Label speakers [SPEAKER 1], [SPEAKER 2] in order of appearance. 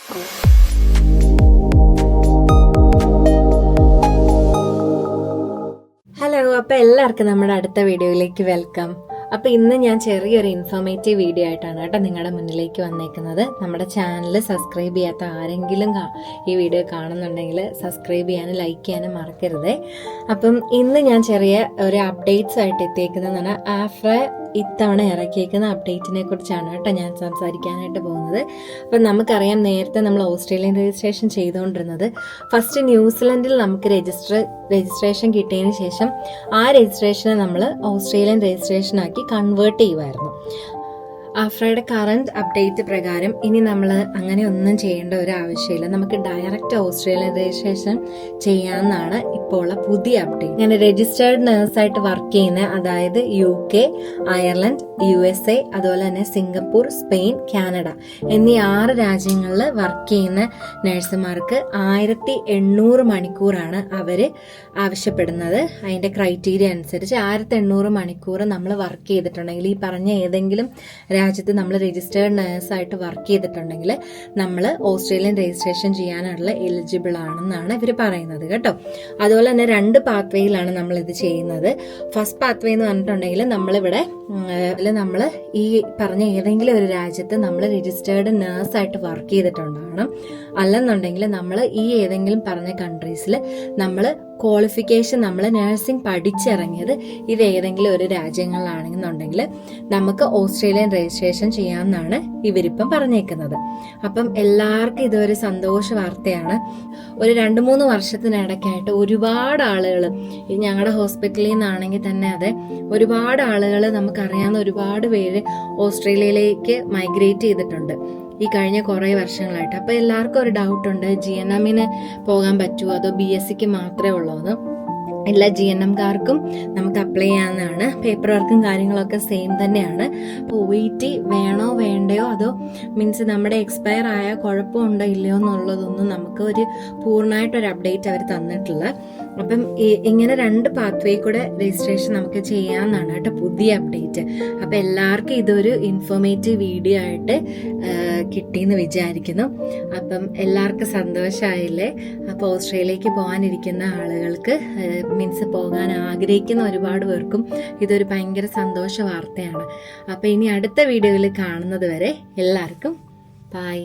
[SPEAKER 1] Hello, അപ്പോൾ എല്ലാവർക്കും നമ്മുടെ അടുത്ത വീഡിയോയിലേക്ക് വെൽക്കം. അപ്പോൾ ഇന്ന് ഞാൻ ചെറിയൊരു ഇൻഫോർമേറ്റീവ് വീഡിയോ ആയിട്ടാണ് കേട്ടോ നിങ്ങളുടെ മുന്നിലേക്ക് വന്നേക്കുന്നത്. നമ്മുടെ ചാനൽ സബ്സ്ക്രൈബ് ചെയ്യാത്ത ആരെങ്കിലും ഈ വീഡിയോ കാണുന്നുണ്ടെങ്കിൽ സബ്സ്ക്രൈബ് ചെയ്യാനും ലൈക്ക് ചെയ്യാനും മറക്കരുത്. അപ്പം ഇന്ന് ഞാൻ ചെറിയ ഒരു അപ്ഡേറ്റ്സ് ആയിട്ട് എത്തിയേക്കുന്നതാണ്. ആഫ്ര ഇത്തവണ ഇറക്കിയേക്കുന്ന അപ്ഡേറ്റിനെ കുറിച്ചാണ് കേട്ടോ ഞാൻ സംസാരിക്കാനായിട്ട് പോകുന്നത്. അപ്പം നമുക്കറിയാം, നേരത്തെ നമ്മൾ ഓസ്ട്രേലിയൻ രജിസ്ട്രേഷൻ ചെയ്തുകൊണ്ടിരുന്നത് ഫസ്റ്റ് ന്യൂസിലൻഡിൽ നമുക്ക് രജിസ്ട്രേഷൻ കിട്ടിയതിന് ശേഷം ആ രജിസ്ട്രേഷനെ നമ്മൾ ഓസ്ട്രേലിയൻ രജിസ്ട്രേഷനാക്കി കൺവേർട്ട് ചെയ്യുമായിരുന്നു. ആഫ്രയുടെ കറന്റ് അപ്ഡേറ്റ് പ്രകാരം ഇനി നമ്മൾ അങ്ങനെ ഒന്നും ചെയ്യേണ്ട ഒരു ആവശ്യമില്ല. നമുക്ക് ഡയറക്റ്റ് ഓസ്ട്രേലിയൻ രജിസ്ട്രേഷൻ ചെയ്യാമെന്നാണ് ഇപ്പോൾ ഉള്ള പുതിയ അപ്ഡേറ്റ്. ഞാൻ രജിസ്റ്റേർഡ് നേഴ്സായിട്ട് വർക്ക് ചെയ്യുന്ന, അതായത് UK, അയർലൻഡ്, USA, അതുപോലെ തന്നെ സിംഗപ്പൂർ, സ്പെയിൻ, കാനഡ എന്നീ 6 രാജ്യങ്ങളിൽ വർക്ക് ചെയ്യുന്ന നഴ്സുമാർക്ക് 1800 മണിക്കൂറാണ് അവർ ആവശ്യപ്പെടുന്നത്. അതിന്റെ ക്രൈറ്റീരിയ അനുസരിച്ച് 1800 മണിക്കൂർ നമ്മൾ വർക്ക് ചെയ്തിട്ടുണ്ടെങ്കിൽ, ഈ പറഞ്ഞ ഏതെങ്കിലും രാജ്യത്ത് നമ്മൾ രജിസ്റ്റേർഡ് നേഴ്സായിട്ട് വർക്ക് ചെയ്തിട്ടുണ്ടെങ്കിൽ നമ്മൾ ഓസ്ട്രേലിയൻ രജിസ്ട്രേഷൻ ചെയ്യാനുള്ള എലിജിബിൾ ആണെന്നാണ് ഇവർ പറയുന്നത് കേട്ടോ. അതുപോലെ തന്നെ 2 പാത്വേയിലാണ് നമ്മൾ ഇത് ചെയ്യുന്നത്. ഫസ്റ്റ് പാത്വേ എന്ന് പറഞ്ഞിട്ടുണ്ടെങ്കിൽ നമ്മളിവിടെ നമ്മൾ ഈ പറഞ്ഞ ഏതെങ്കിലും ഒരു രാജ്യത്ത് നമ്മൾ രജിസ്റ്റേർഡ് നേഴ്സായിട്ട് വർക്ക് ചെയ്തിട്ടുണ്ടാകണം. അല്ലെന്നുണ്ടെങ്കിൽ നമ്മൾ ഈ ഏതെങ്കിലും പറഞ്ഞ കൺട്രീസിൽ നമ്മൾ ക്വാളിഫിക്കേഷൻ, നമ്മൾ നഴ്സിംഗ് പഠിച്ചിറങ്ങിയത് ഇത് ഏതെങ്കിലും ഒരു രാജ്യങ്ങളിലാണെന്നുണ്ടെങ്കിൽ നമുക്ക് ഓസ്ട്രേലിയൻ രജിസ്ട്രേഷൻ ചെയ്യാമെന്നാണ് ഇവരിപ്പം പറഞ്ഞേക്കുന്നത്. അപ്പം എല്ലാവർക്കും ഇതൊരു സന്തോഷ വാർത്തയാണ്. ഒരു 2-3 വർഷത്തിനിടയ്ക്കായിട്ട് ഒരുപാട് ആളുകൾ, ഞങ്ങളുടെ ഹോസ്പിറ്റലിൽ നിന്നാണെങ്കിൽ തന്നെ അതെ, ഒരുപാട് ആളുകൾ, നമുക്കറിയാവുന്ന ഒരുപാട് പേര് ഓസ്ട്രേലിയയിലേക്ക് മൈഗ്രേറ്റ് ചെയ്തിട്ടുണ്ട് ഈ കഴിഞ്ഞ കുറേ വർഷങ്ങളായിട്ട്. അപ്പോൾ എല്ലാവർക്കും ഒരു ഡൗട്ടുണ്ട്, GNMന് പോകാൻ പറ്റുമോ അതോ BScക്ക് മാത്രമേ ഉള്ളൂ എന്ന്. എല്ലാ GNMകാർക്കും നമുക്ക് അപ്ലൈ ചെയ്യാവുന്നതാണ്. പേപ്പർ വർക്കും കാര്യങ്ങളൊക്കെ സെയിം തന്നെയാണ്. അപ്പോൾ OET വേണോ വേണ്ടയോ, അതോ മീൻസ് നമ്മുടെ എക്സ്പയർ ആയ കുഴപ്പമുണ്ടോ ഇല്ലയോ എന്നുള്ളതൊന്നും നമുക്ക് ഒരു പൂർണ്ണമായിട്ടൊരു അപ്ഡേറ്റ് അവർ തന്നിട്ടില്ല. അപ്പം ഇങ്ങനെ 2 പാത്വേ കൂടെ രജിസ്ട്രേഷൻ നമുക്ക് ചെയ്യാമെന്നാണ് കേട്ടോ പുതിയ അപ്ഡേറ്റ്. അപ്പം എല്ലാവർക്കും ഇതൊരു ഇൻഫോർമേറ്റീവ് വീഡിയോ ആയിട്ട് കിട്ടിയെന്ന് വിചാരിക്കുന്നു. അപ്പം എല്ലാവർക്കും സന്തോഷമായില്ലേ? അപ്പോൾ ഓസ്ട്രേലിയയിലേക്ക് പോകാനിരിക്കുന്ന ആളുകൾക്ക്, മീൻസ് പോകാൻ ആഗ്രഹിക്കുന്ന ഒരുപാട് പേർക്കും ഇതൊരു ഭയങ്കര സന്തോഷ വാർത്തയാണ്. അപ്പോൾ ഇനി അടുത്ത വീഡിയോയിൽ കാണുന്നത് വരെ എല്ലാവർക്കും ബൈ.